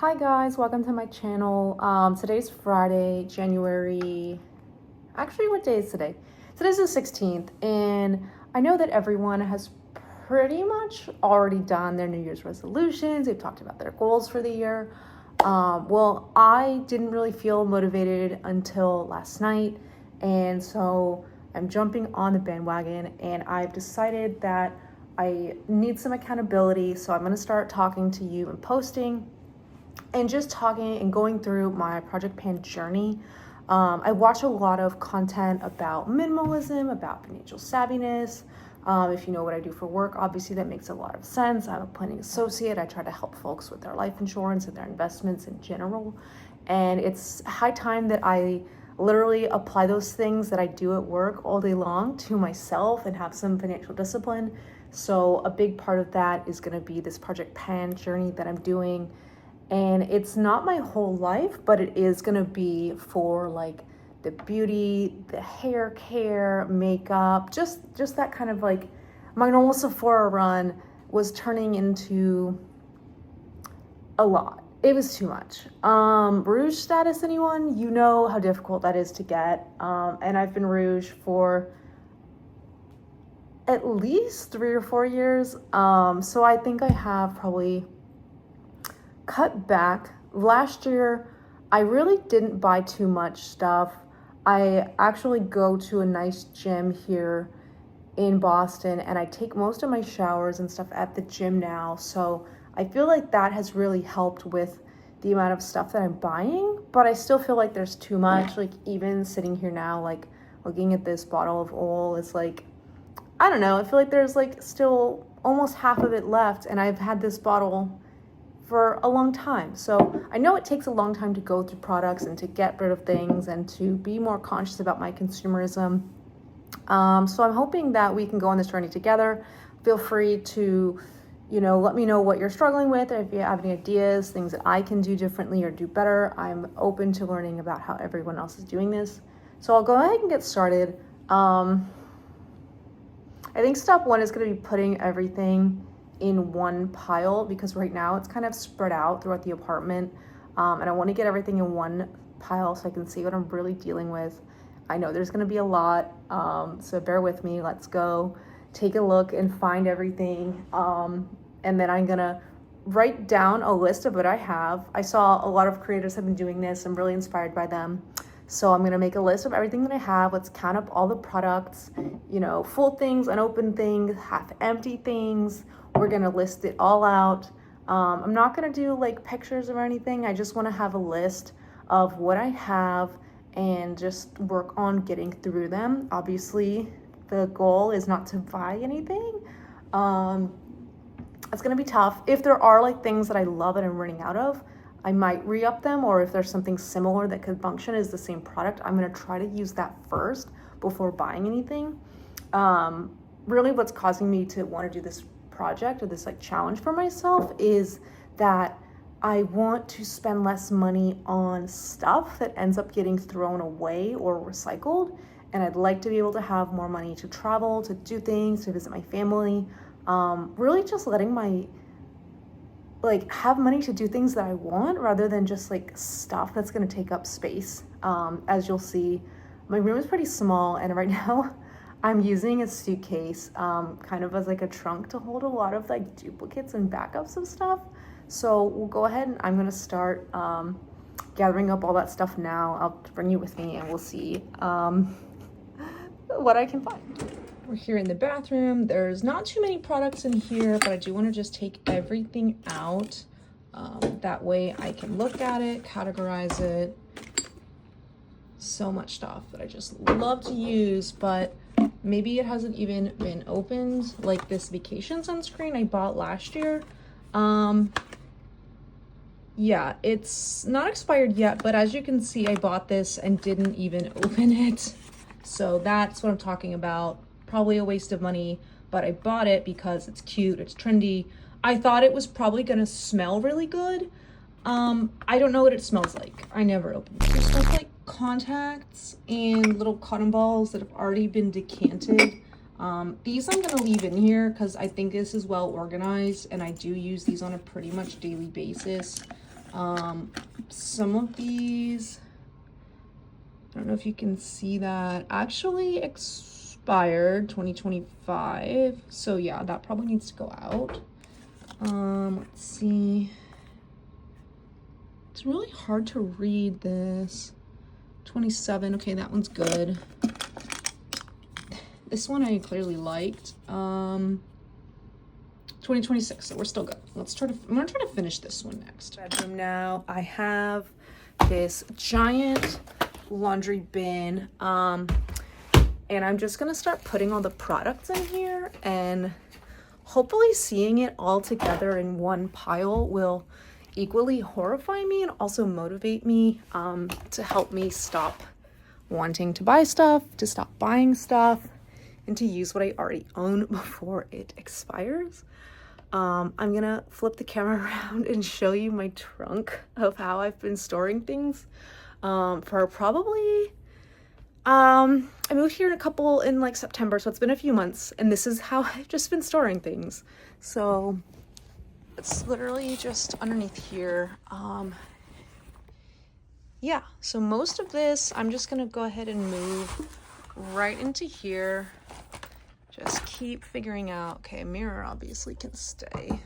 Hi guys, welcome to my channel. Today's Friday, January. Actually, what day is today? Today's the 16th, and I know that everyone has pretty much already done their New Year's resolutions. They've talked about their goals for the year. Well, I didn't really feel motivated until last night, and so I'm jumping on the bandwagon, and I've decided that I need some accountability, so I'm going to start talking to you and posting and just talking and going through my Project Pan journey. I watch a lot of content about minimalism, about financial savviness. If you know what I do for work, obviously that makes a lot of sense. I'm a planning associate. I try to help folks with their life insurance and their investments in general. And it's high time that I literally apply those things that I do at work all day long to myself and have some financial discipline. So a big part of that is going to be this Project Pan journey that I'm doing. And it's not my whole life, but it is gonna be for like the beauty, the hair care, makeup, just that kind of like my normal Sephora run was turning into a lot. It was too much. Rouge status, anyone? You know how difficult that is to get. And I've been rouge for at least 3 or 4 years. So I think I have probably cut back. Last year, I really didn't buy too much stuff. I actually go to a nice gym here in Boston, and I take most of my showers and stuff at the gym now. So I feel like that has really helped with the amount of stuff that I'm buying, but I still feel like there's too much. Like even sitting here now, like looking at this bottle of oil, it's like, I don't know, I feel like there's like still almost half of it left, and I've had this bottle for a long time. So I know it takes a long time to go through products and to get rid of things and to be more conscious about my consumerism. So I'm hoping that we can go on this journey together. Feel free to, let me know what you're struggling with, or if you have any ideas, things that I can do differently or do better. I'm open to learning about how everyone else is doing this. So I'll go ahead and get started. I think step one is going to be putting everything in one pile, because right now it's kind of spread out throughout the apartment, and I want to get everything in one pile so I can see what I'm really dealing with. I know there's going to be a lot, so bear with me. Let's go take a look and find everything, and then I'm gonna write down a list of what I have. I saw a lot of creators have been doing this. I'm really inspired by them. So I'm gonna make a list of everything that I have. Let's count up all the products, full things, unopened things, half empty things. We're gonna list it all out. I'm not gonna do like pictures or anything. I just wanna have a list of what I have and just work on getting through them. Obviously, the goal is not to buy anything. It's gonna be tough. If there are like things that I love and I'm running out of, I might re-up them, or if there's something similar that could function as the same product, I'm gonna try to use that first before buying anything. Really what's causing me to wanna do this project or this like challenge for myself is that I want to spend less money on stuff that ends up getting thrown away or recycled. And I'd like to be able to have more money to travel, to do things, to visit my family. Really just letting have money to do things that I want rather than just like stuff that's gonna take up space. As you'll see, my room is pretty small, and right now I'm using a suitcase kind of as like a trunk to hold a lot of like duplicates and backups of stuff. So we'll go ahead and I'm gonna start gathering up all that stuff now. I'll bring you with me and we'll see what I can find. We're here in the bathroom. There's not too many products in here, but I do want to just take everything out. That way I can look at it, categorize it. So much stuff that I just love to use, but maybe it hasn't even been opened. Like this vacation sunscreen I bought last year. Yeah, it's not expired yet, but as you can see, I bought this and didn't even open it. So that's what I'm talking about. Probably a waste of money, but I bought it because it's cute, it's trendy. I thought it was probably gonna smell really good. I don't know what it smells like. I never opened it. It smells like contacts and little cotton balls that have already been decanted. These I'm gonna leave in here because I think this is well organized, and I do use these on a pretty much daily basis. Some of these, I don't know if you can see that, actually expired 2025. So yeah, that probably needs to go out. Let's see. It's really hard to read this. 27, okay, that one's good. This one I clearly liked. 2026, so we're still good. I'm gonna try to finish this one next. Bedroom now, I have this giant laundry bin, and I'm just gonna start putting all the products in here, and hopefully seeing it all together in one pile will equally horrify me and also motivate me, to help me stop wanting to buy stuff, to stop buying stuff, and to use what I already own before it expires. I'm gonna flip the camera around and show you my trunk of how I've been storing things, for probably, I moved here in like September, so it's been a few months, and this is how I've just been storing things. So it's literally just underneath here. Yeah, so most of this, I'm just gonna go ahead and move right into here. Just keep figuring out, okay, a mirror obviously can stay.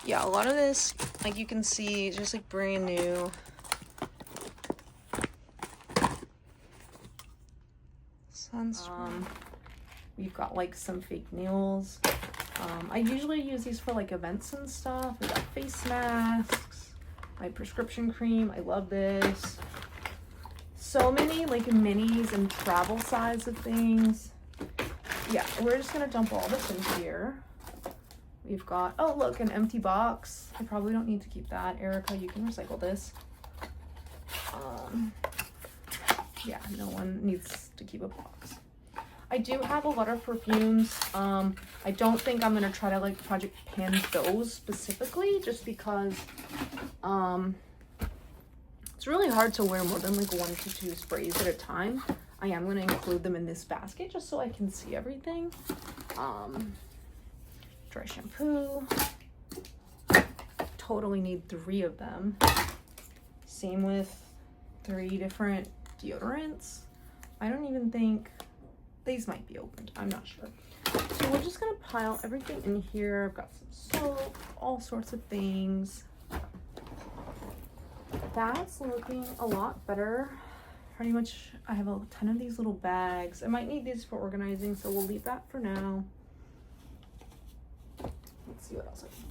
Yeah, a lot of this, like you can see, just like brand new. Sunscreen. We've got like some fake nails. I usually use these for like events and stuff. We got face masks, my prescription cream, I love this. So many like minis and travel size of things. Yeah, we're just gonna dump all this in here. We've got, oh look, an empty box. I probably don't need to keep that. Erica, you can recycle this. Yeah, no one needs to keep a box. I do have a lot of perfumes. I don't think I'm gonna try to like project pan those specifically, just because it's really hard to wear more than like 1 to 2 sprays at a time. I am gonna include them in this basket just so I can see everything. Dry shampoo. Totally need 3 of them. Same with 3 different deodorants. I don't even think these might be opened. I'm not sure. So we're just gonna pile everything in here. I've got some soap, all sorts of things. That's looking a lot better. Pretty much, I have a ton of these little bags. I might need these for organizing, so we'll leave that for now. Let's see what else I can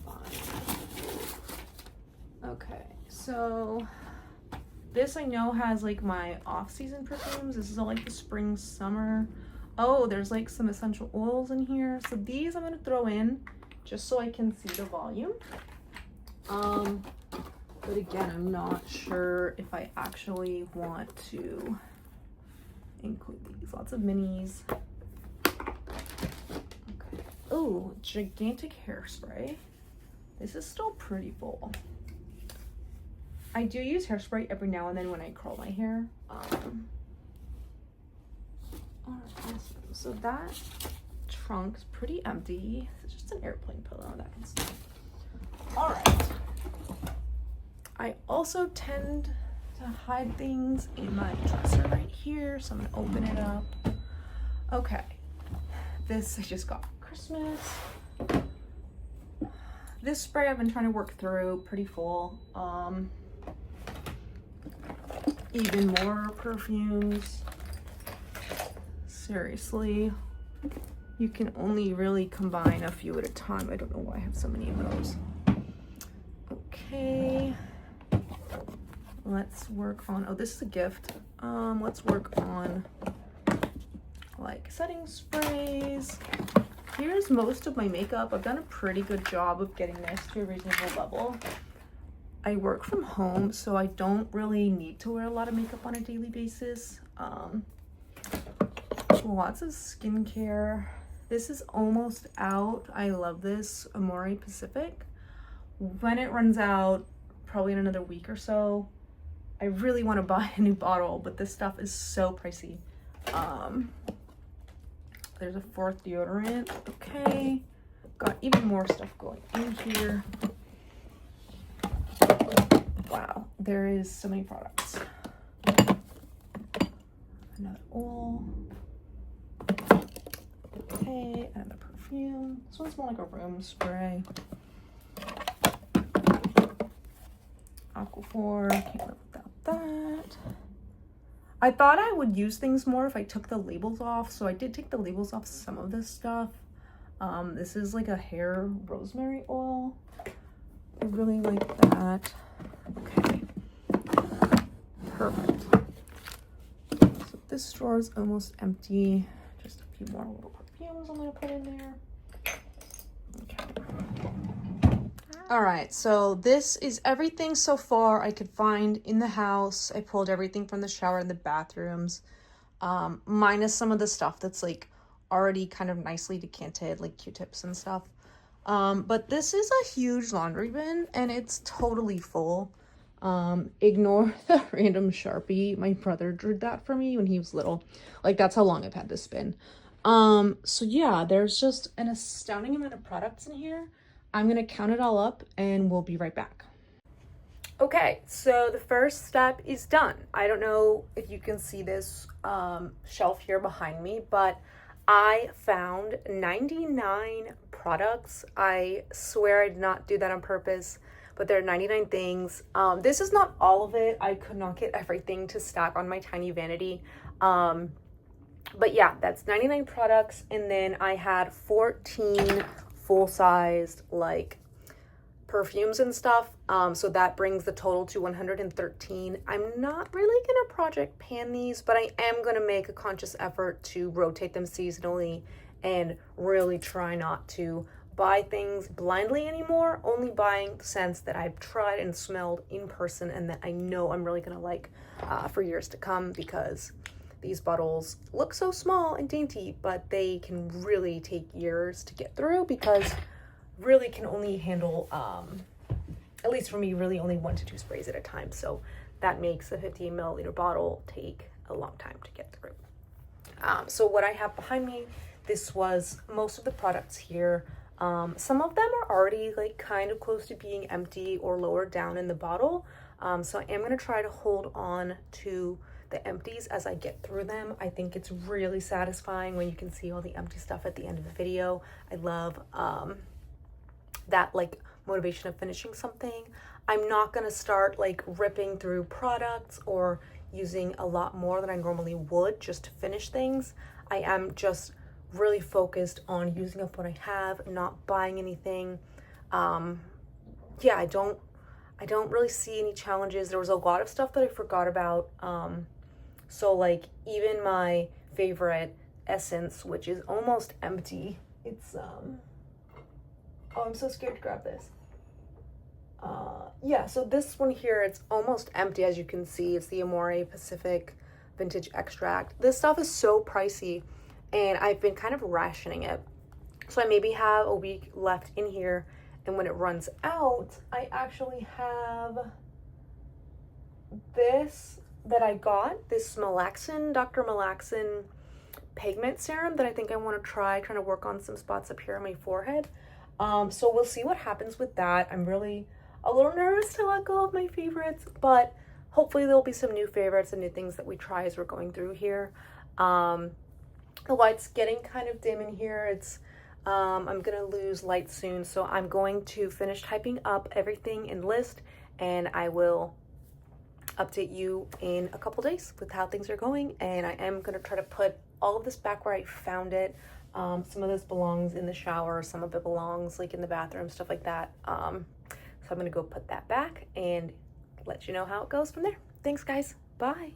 find. Okay, so this I know has like my off-season perfumes. This is all like the spring, summer. Oh, there's like some essential oils in here. So these I'm gonna throw in just so I can see the volume. But again, I'm not sure if I actually want to include these. Lots of minis. Okay. Oh, gigantic hairspray. This is still pretty full. I do use hairspray every now and then when I curl my hair. So that trunk's pretty empty. It's just an airplane pillow that can stay. All right. I also tend to hide things in my dresser right here, so I'm gonna open it up. Okay, this I just got for Christmas. This spray I've been trying to work through, pretty full. Even more perfumes. Seriously, you can only really combine a few at a time. I don't know why I have so many of those. Okay. Let's work on, oh, this is a gift. Let's work on like setting sprays. Here's most of my makeup. I've done a pretty good job of getting this to a reasonable level. I work from home, so I don't really need to wear a lot of makeup on a daily basis. Lots of skincare. This is almost out. I love this Amore Pacific. When it runs out, probably in another week or so, I really want to buy a new bottle, but this stuff is so pricey. There's a 4th deodorant. Okay, got even more stuff going in here. there is so many products. Another oil. Okay, another perfume. This one's more like a room spray. Aquaphor, can't live without that. I thought I would use things more if I took the labels off, so I did take the labels off some of this stuff. This is like a hair rosemary oil. I really like that. Okay, perfect. So this drawer is almost empty. Just a few more little perfumes I'm gonna put in there. Okay. All right, so this is everything so far I could find in the house. I pulled everything from the shower and the bathrooms, minus some of the stuff that's like already kind of nicely decanted, like Q-tips and stuff. But this is a huge laundry bin and it's totally full. Ignore the random Sharpie. My brother drew that for me when he was little. Like, that's how long I've had this bin. So yeah, there's just an astounding amount of products in here. I'm gonna count it all up and we'll be right back. Okay, so the first step is done. I don't know if you can see this shelf here behind me, but I found 99 products. I swear I did not do that on purpose, but there are 99 things. This is not all of it. I could not get everything to stack on my tiny vanity. But yeah, that's 99 products. And then I had 14 full-sized like perfumes and stuff, so that brings the total to 113. I'm not really gonna project pan these, but I am gonna make a conscious effort to rotate them seasonally and really try not to buy things blindly anymore, only buying scents that I've tried and smelled in person and that I know I'm really gonna like for years to come, because these bottles look so small and dainty, but they can really take years to get through, because really can only handle, at least for me, really only 1 to 2 sprays at a time. So that makes a 15 milliliter bottle take a long time to get through. So what I have behind me, this was most of the products here. Some of them are already like kind of close to being empty or lower down in the bottle. So I am going to try to hold on to the empties as I get through them. I think it's really satisfying when you can see all the empty stuff at the end of the video. I love that like motivation of finishing something. I'm not gonna start like ripping through products or using a lot more than I normally would just to finish things. I am just really focused on using up what I have, not buying anything. Yeah, I don't really see any challenges. There was a lot of stuff that I forgot about. So like even my favorite essence, which is almost empty. It's oh, I'm so scared to grab this. Yeah, so this one here, it's almost empty, as you can see. It's the Amore Pacific Vintage Extract. This stuff is so pricey, and I've been kind of rationing it. So I maybe have a week left in here, and when it runs out, I actually have this that I got, this Malaxin, Dr. Malaxin pigment serum that I think I want to trying to work on some spots up here on my forehead. So we'll see what happens with that. I'm really a little nervous to let go of my favorites, but hopefully there'll be some new favorites and new things that we try as we're going through here. The light's getting kind of dim in here. It's I'm gonna lose light soon, so I'm going to finish typing up everything in list, and I will update you in a couple days with how things are going. And I am gonna try to put all of this back where I found it. Some of this belongs in the shower, some of it belongs like in the bathroom, stuff like that. So I'm gonna go put that back and let you know how it goes from there. Thanks guys, bye.